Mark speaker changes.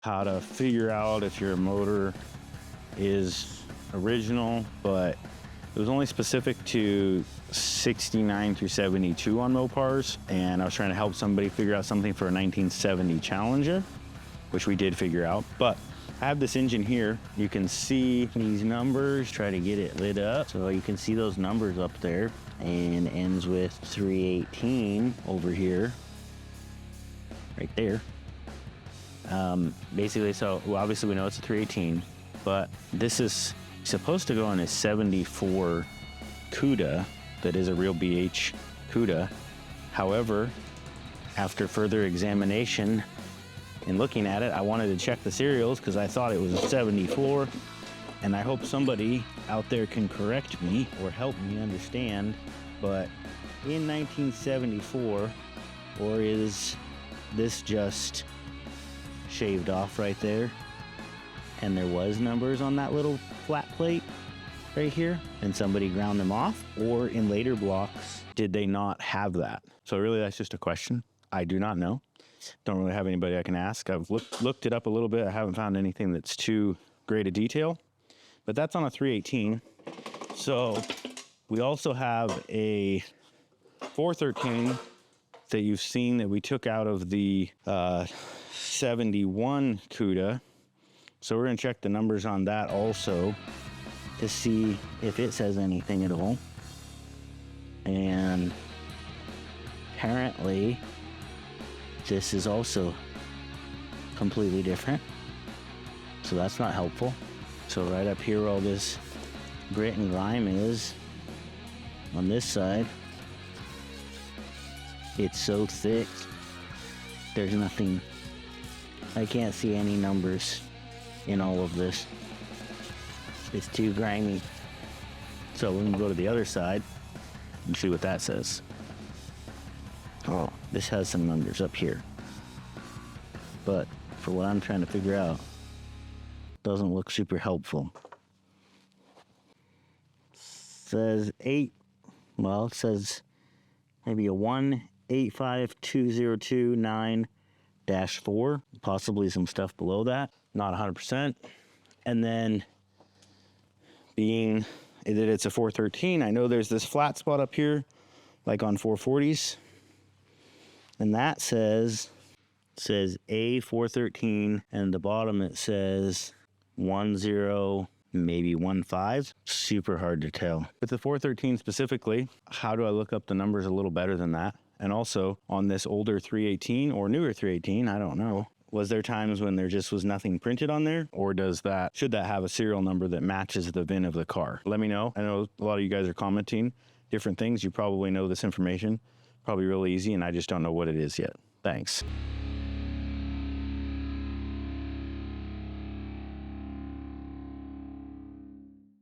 Speaker 1: how to figure out if your motor is original, but it was only specific to 69 through 72 on mopars, and I was trying to help somebody figure out something for a 1970 Challenger, which we did figure out. But I have this engine here. You can see these numbers, try to get it lit up. So you can see those numbers up there, and ends with 318 over here, right there. Basically, so well, obviously we know it's a 318, but this is supposed to go on a 74 Cuda that is a real BH Cuda. However, after further examination and looking at it, I wanted to check the serials because I thought it was a 74, and I hope somebody out there can correct me or help me understand. But in 1974, or is this just shaved off right there, and there was numbers on that little flat plate right here and somebody ground them off? Or in later blocks, did they not have that? So really, that's just a question. I do not know. Don't really have anybody I can ask. I've looked it up a little bit. I haven't found anything that's too great a detail, but that's on a 318. So we also have a 413 that you've seen that we took out of the 71 Cuda. So we're gonna check the numbers on that also to see if it says anything at all. And apparently this is also completely different. So that's not helpful. So right up here where all this grit and grime is, on this side, it's so thick, there's nothing, I can't see any numbers in all of this. It's too grimy. So we're gonna go to the other side and see what that says. Oh, this has some numbers up here. But for what I'm trying to figure out, doesn't look super helpful. Says it says maybe a 1852029-4, possibly some stuff below that, not 100%. And then being that it's a 413, I know there's this flat spot up here, like on 440s, and that says A413, and the bottom it says 10, maybe 15. Super hard to tell. With the 413 specifically, how do I look up the numbers a little better than that? And also on this older 318 or newer 318, I don't know, was there times when there just was nothing printed on there? Or should that have a serial number that matches the VIN of the car? Let me know. I know a lot of you guys are commenting different things. You probably know this information, probably really easy, and I just don't know what it is yet. Thanks.